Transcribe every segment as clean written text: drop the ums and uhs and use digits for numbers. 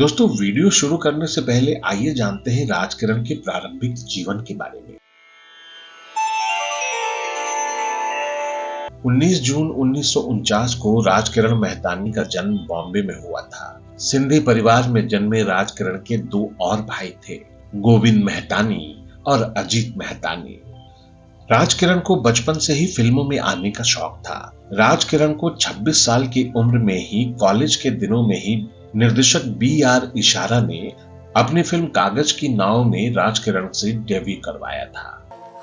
दोस्तों, वीडियो शुरू करने से पहले आइए जानते हैं राजकिरण के प्रारंभिक जीवन के बारे में। 19 जून 1949 को राजकिरण मेहतानी का जन्म बॉम्बे में हुआ था। सिंधी परिवार में जन्मे राजकिरण के दो और भाई थे, गोविंद मेहतानी और अजीत मेहतानी। राजकिरण को बचपन से ही फिल्मों में आने का शौक था। राजकिरण को 26 साल की उम्र में ही कॉलेज के दिनों में ही निर्देशक B.R. इशारा ने अपनी फिल्म कागज की नाव में राजकिरण से डेब्यू करवाया था।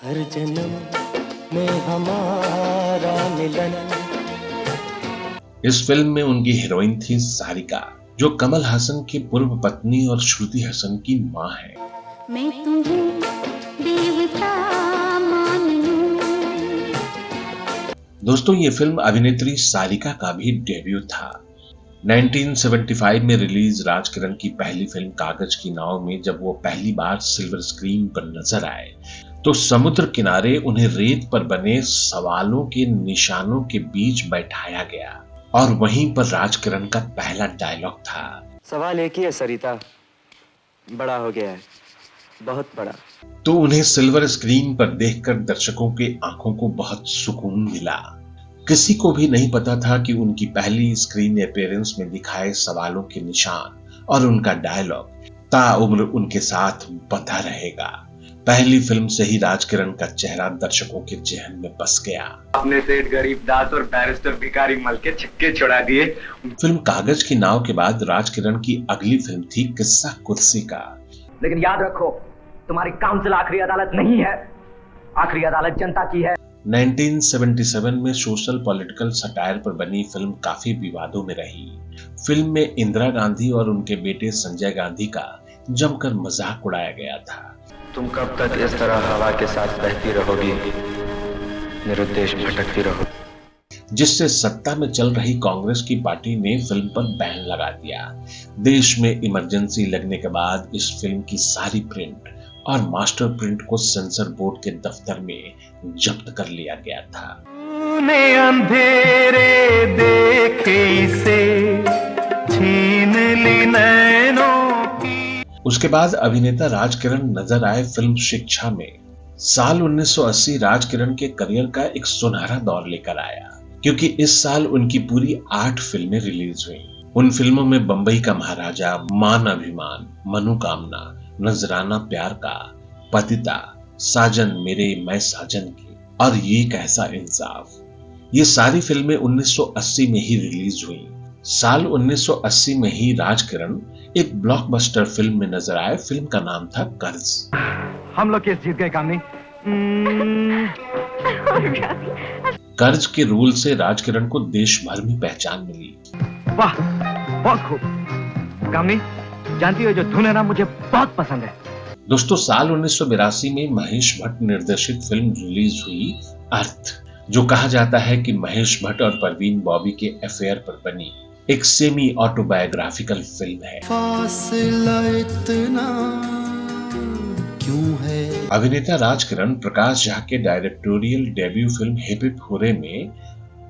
हर जन्म में हमारा मिलन। इस फिल्म में उनकी हीरोइन थी सारिका, जो कमल हासन की पूर्व पत्नी और श्रुति हासन की मां है। मैं तुम्हें देवता मानूं। दोस्तों, ये फिल्म अभिनेत्री सारिका का भी डेब्यू था। 1975 में रिलीज राजकिरण की पहली फिल्म कागज की नाव में जब वो पहली बार सिल्वर स्क्रीन पर नजर आए तो समुद्र किनारे उन्हें रेत पर बने सवालों के निशानों के बीच बैठाया गया और वहीं पर राजकिरण का पहला डायलॉग था। सवाल एक ही है सरिता, बड़ा हो गया है, बहुत बड़ा। तो उन्हें सिल्वर स्क्रीन पर देखकर दर्शकों के आंखों को बहुत सुकून मिला। किसी को भी नहीं पता था कि उनकी पहली स्क्रीन अपीयरेंस में दिखाए सवालों के निशान और उनका डायलॉग ताउम्र उनके साथ बंधा रहेगा। पहली फिल्म से ही राजकिरण का चेहरा दर्शकों के जेहन में बस गया। अपने सेठ गरीब दास और बैरिस्टर भिखारी मल के छक्के छुड़ा दिए। फिल्म कागज की नाव के बाद राजकिरण की अगली फिल्म थी किस्सा कुर्सी का। लेकिन याद रखो, तुम्हारी काउंसिल आखिरी अदालत नहीं है, आखिरी अदालत जनता की है। 1977 में सोशल पॉलिटिकल सटायर पर बनी फिल्म काफी विवादों में रही। फिल्म में इंदिरा गांधी और उनके बेटे संजय गांधी का जमकर मजाक उड़ाया गया था। तुम कब तक इस तरह हवा के साथ बहती रहोगी, निरुद्देश भटकती रहोगी। जिससे सत्ता में चल रही कांग्रेस की पार्टी ने फिल्म पर बैन लगा दिया। देश में इमरजेंसी लगने के बाद इस फिल्म की सारी प्रिंट और मास्टर प्रिंट को सेंसर बोर्ड के दफ्तर में जब्त कर लिया गया था। तूने अंधेरे देखे इसे छीन ली नैनों की। उसके बाद अभिनेता राजकिरण नजर आए फिल्म शिक्षा में। साल 1980 राजकिरण के करियर का एक सुनहरा दौर लेकर आया, क्योंकि इस साल उनकी पूरी 8 फिल्में रिलीज हुई। उन फिल्मों में बंबई का महाराजा, मान अभिमान, मनोकामना, नजराना प्यार का, पतिता, साजन मेरे मैं साजन की और ये कैसा इंसाफ, ये सारी फिल्में 1980 में ही रिलीज हुई। साल 1980 में ही राजकिरण एक ब्लॉकबस्टर फिल्म में नजर आए। फिल्म का नाम था कर्ज। हम लोग केस जीत गए कामनी। कर्ज के रोल से राजकिरण को देश भर में पहचान मिली। वाह, बहुत खूब। कामनी, जानती हो जो धुन है ना, मुझे बहुत पसंद है। दोस्तों, साल 1982 में महेश भट्ट निर्देशित फिल्म रिलीज हुई अर्थ, जो कहा जाता है कि महेश भट्ट और परवीन बॉबी के अफेयर पर बनी एक सेमी ऑटोबायोग्राफिकल फिल्म है। फासला इतना क्यों है? अभिनेता राजकिरण प्रकाश झा के directorial debut film hip hip hurray में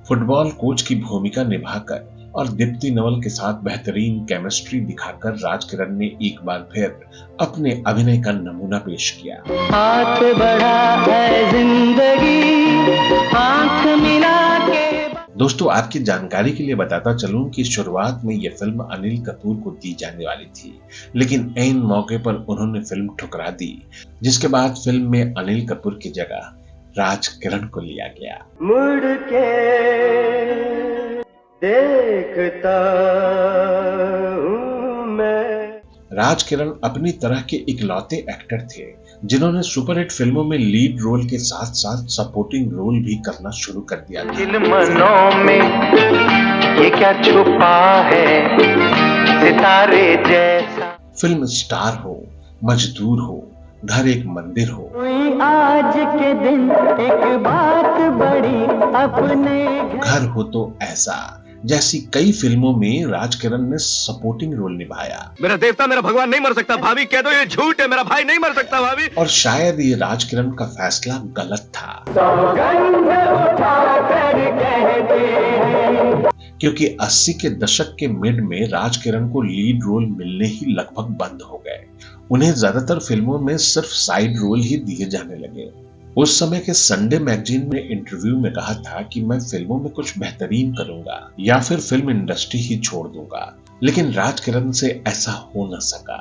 फुटबॉल कोच की भूमिका निभाकर और दीप्ति नवल के साथ बेहतरीन केमिस्ट्री दिखाकर राजकिरण ने एक बार फिर अपने अभिनय का नमूना पेश किया। हाथ बढ़ा है जिंदगी, आंख मिला के। दोस्तों, आपकी जानकारी के लिए बताता चलूं कि शुरुआत में यह फिल्म अनिल कपूर को दी जाने वाली थी, लेकिन ऐन मौके पर उन्होंने फिल्म ठुकरा दी, जिसके बाद फिल्म में अनिल कपूर की जगह राजकिरण को लिया गया। मुड़ के देखता हूं मैं। राजकिरण अपनी तरह के इकलौते एक्टर थे जिन्होंने सुपरहिट फिल्मों में लीड रोल के साथ साथ सपोर्टिंग रोल भी करना शुरू कर दिया था। इन मनों में ये क्या छुपा है, सितारे जैसा। फिल्म स्टार हो, मजदूर हो, घर एक मंदिर हो, आज के दिन एक बात बड़ी अपने घर हो तो ऐसा, जैसी कई फिल्मों में राजकिरण ने सपोर्टिंग रोल निभाया। मेरा देवता, मेरा भगवान नहीं मर सकता। भाभी कह दो ये झूठ है, मेरा भाई नहीं मर सकता भाभी। और शायद ये राजकिरण का फैसला गलत था। क्योंकि 80 के दशक के मिड में राज किरण को लीड रोल मिलने ही लगभग बंद हो गए। उन्हें ज्यादातर फिल्मों में सिर्फ साइड रोल ही दिए जाने लगे। उस समय के संडे मैगजीन में इंटरव्यू में कहा था कि मैं फिल्मों में कुछ बेहतरीन करूंगा या फिर फिल्म इंडस्ट्री ही छोड़ दूंगा, लेकिन राज किरण से ऐसा हो न सका।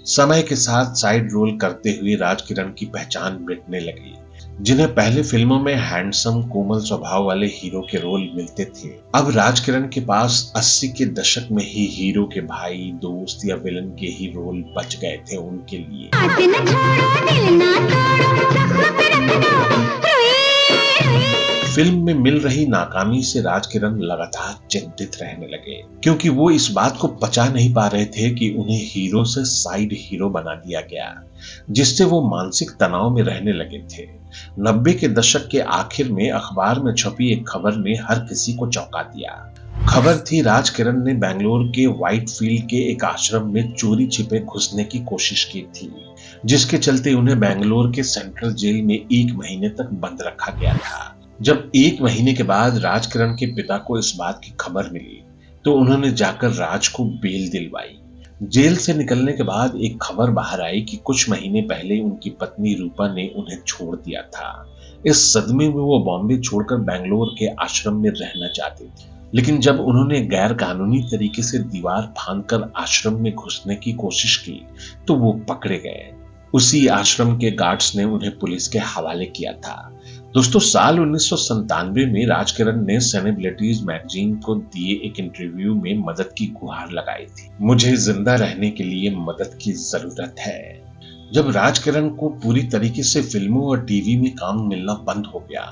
समय के साथ साइड रोल करते हुए राज किरण की पहचान मिटने लगी। जिन्हें पहले फिल्मों में हैंडसम कोमल स्वभाव वाले हीरो के रोल मिलते थे, अब राज किरण के पास 80 के दशक में ही हीरो के भाई, दोस्त या विलन के ही रोल बच गए थे उनके लिए। फिल्म में मिल रही नाकामी से राज किरण लगातार चिंतित रहने लगे, क्योंकि वो इस बात को पचा नहीं पा रहे थे कि उन्हें हीरो से साइड हीरो बना दिया गया, जिससे वो मानसिक तनाव में रहने लगे थे। 90 के दशक के आखिर में अखबार में छपी एक खबर ने हर किसी को चौंका दिया। खबर थी राज किरण ने बेंगलोर के व्हाइटफील्ड के एक आश्रम में चोरी छिपे घुसने की कोशिश की थी, जिसके चलते उन्हें बेंगलोर के सेंट्रल जेल में 1 महीने तक बंद रखा गया था। जब 1 महीने के बाद राज किरण के पिता को इस बात की खबर मिली तो उन्होंने जाकर राज को बेल दिलवाई। जेल से निकलने के बाद एक खबर बाहर आई कि कुछ महीने पहले उनकी पत्नी रूपा ने उन्हें छोड़ दिया था। इस सदमे में वो बॉम्बे छोड़कर बेंगलोर के आश्रम में रहना चाहते थे, लेकिन जब उन्होंने गैर कानूनी तरीके से दीवार फांदकर आश्रम में घुसने की कोशिश की तो वो पकड़े गए। उसी आश्रम के गार्ड्स ने उन्हें पुलिस के हवाले किया था। दोस्तों, साल 1997 में राज किरण ने सेलिब्रिटीज मैगजीन को दिए एक इंटरव्यू में मदद की गुहार लगाई थी। मुझे जिंदा रहने के लिए मदद की जरूरत है। जब राज किरण को पूरी तरीके से फिल्मों और टीवी में काम मिलना बंद हो गया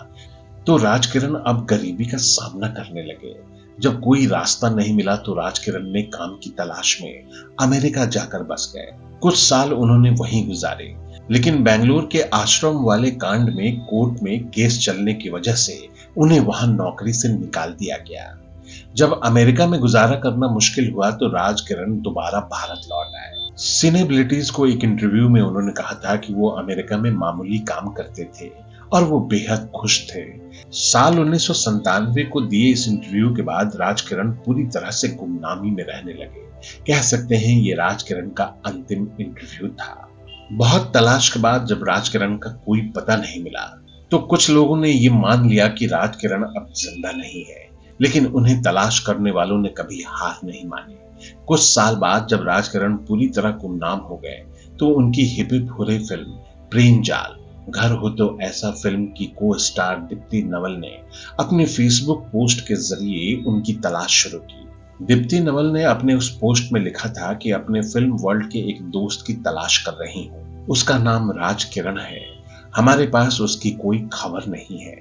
तो राज किरण अब गरीबी का सामना करने लगे। जब कोई रास्ता नहीं मिला तो राज किरण ने काम की तलाश में अमेरिका जाकर बस गए। कुछ साल उन्होंने वहीं गुजारे, लेकिन बेंगलुरु के आश्रम वाले कांड में कोर्ट में केस चलने की वजह से उन्हें वहां नौकरी से निकाल दिया गया। जब अमेरिका में गुजारा करना मुश्किल हुआ तो राज किरण दोबारा भारत लौट आए। सिनेब्लिटीज को एक इंटरव्यू में उन्होंने कहा था कि वो अमेरिका में मामूली काम करते थे और वो बेहद खुश थे। साल 1997 को दिए इस इंटरव्यू के बाद राज किरण पूरी तरह से गुमनामी में रहने लगे। कह सकते हैं ये राज किरण का अंतिम इंटरव्यू था। बहुत तलाश के बाद जब राज किरण का कोई पता नहीं मिला तो कुछ लोगों ने ये मान लिया कि राज किरण अब जिंदा नहीं है, लेकिन उन्हें तलाश करने वालों ने कभी हार नहीं मानी। कुछ साल बाद जब राज किरण पूरी तरह गुमनाम हो गए तो उनकी हिप हिप हो रही फिल्म प्रेम जाल घर हो तो ऐसा फिल्म की को स्टार दीप्ति नवल ने अपने फेसबुक पोस्ट के जरिए उनकी तलाश शुरू की। दीप्ति नवल ने अपने उस पोस्ट में लिखा था कि अपने फिल्म वर्ल्ड के एक दोस्त की तलाश कर रही हूँ, उसका नाम राज किरण है, हमारे पास उसकी कोई खबर नहीं है।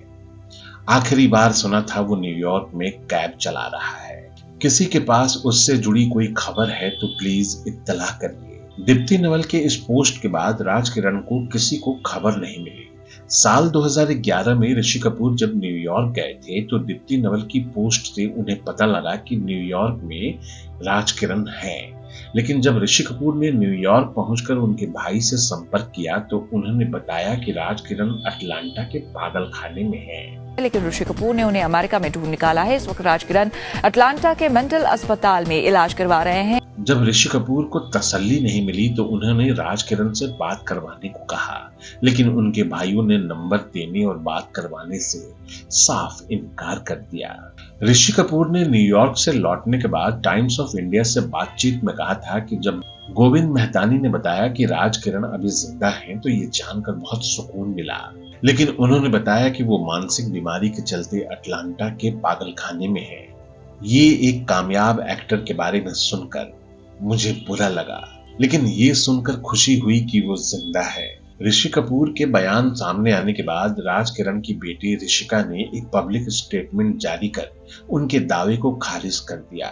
आखिरी बार सुना था वो न्यूयॉर्क में कैब चला रहा है, किसी के पास उससे जुड़ी कोई खबर है तो प्लीज इत्तला करिए। दीप्ति नवल के इस पोस्ट के बाद राज किरण को किसी को खबर नहीं मिली। साल 2011 में ऋषि कपूर जब न्यूयॉर्क गए थे तो दीप्ति नवल की पोस्ट से उन्हें पता लगा कि न्यूयॉर्क में राज किरण हैं। लेकिन जब ऋषि कपूर ने न्यूयॉर्क पहुंचकर उनके भाई से संपर्क किया तो उन्होंने बताया कि राज किरण अटलांटा के पागल खाने में हैं। लेकिन ऋषि कपूर ने उन्हें अमेरिका में ढूंढ निकाला है। इस वक्त राज किरण अटलांटा के मेंटल अस्पताल में इलाज करवा रहे हैं। जब ऋषि कपूर को तसल्ली नहीं मिली तो उन्होंने राज किरण से बात करवाने को कहा, लेकिन उनके भाइयों ने नंबर देने और बात करवाने से साफ इनकार कर दिया। ऋषि कपूर ने न्यूयॉर्क से लौटने के बाद टाइम्स ऑफ इंडिया से बातचीत में कहा था कि जब गोविंद मेहतानी ने बताया कि राज किरण अभी जिंदा हैं तो ये जानकर बहुत सुकून मिला, लेकिन उन्होंने बताया कि वो मानसिक बीमारी के चलते अटलांटा के पागलखाने में है। ये एक कामयाब एक्टर के बारे में सुनकर मुझे बुरा लगा, लेकिन ये सुनकर खुशी हुई कि वो जिंदा है। ऋषि कपूर के बयान सामने आने के बाद राज किरण की बेटी ऋषिका ने एक पब्लिक स्टेटमेंट जारी कर उनके दावे को खारिज कर दिया।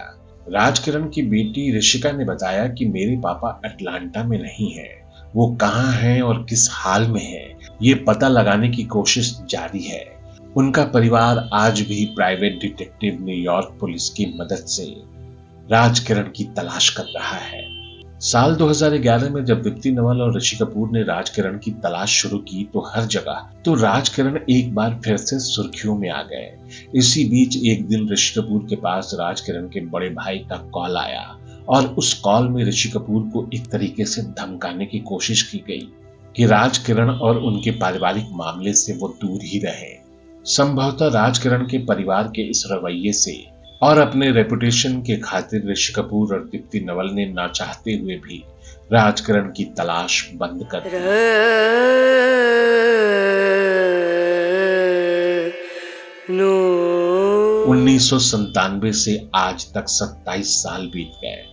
राज किरण की बेटी ऋषिका ने बताया कि मेरे पापा अटलांटा में नहीं है, वो कहाँ हैं और किस हाल में है ये पता लगाने की कोशिश जारी है। उनका परिवार आज भी प्राइवेट डिटेक्टिव न्यूयॉर्क पुलिस की मदद से राज किरण की तलाश कर रहा है। साल 2011 में जब दीप्ति नवल और ऋषि कपूर ने राज किरण की तलाश शुरू की तो हर जगह तो राज किरण एक बार फिर से सुर्खियों में आ गए। इसी बीच एक दिन ऋषि कपूर के पास राज किरण के बड़े भाई का कॉल आया और उस कॉल में ऋषि कपूर को एक तरीके से धमकाने की कोशिश की गई कि राज किरण और उनके पारिवारिक मामले से वो दूर ही रहे। संभवतः राज किरण के परिवार के इस रवैये से और अपने रेपुटेशन के खातिर ऋषि कपूर और दीप्ति नवल ने ना चाहते हुए भी राज किरण की तलाश बंद कर दी। 1997 से आज तक 27 साल बीत गए,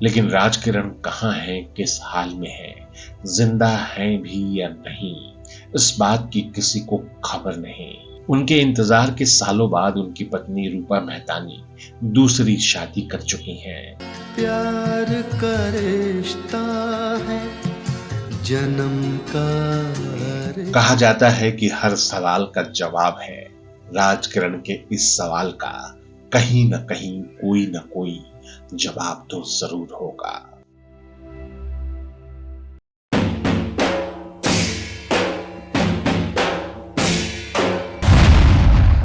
लेकिन राज किरण कहाँ हैं, किस हाल में हैं, जिंदा हैं भी या नहीं, इस बात की किसी को खबर नहीं। उनके इंतजार के सालों बाद उनकी पत्नी रूपा मेहतानी दूसरी शादी कर चुकी हैं। प्यार का रिश्ता है जन्म का। कहा जाता है कि हर सवाल का जवाब है। राज किरण के इस सवाल का कहीं न कहीं कोई न कोई जवाब तो जरूर होगा।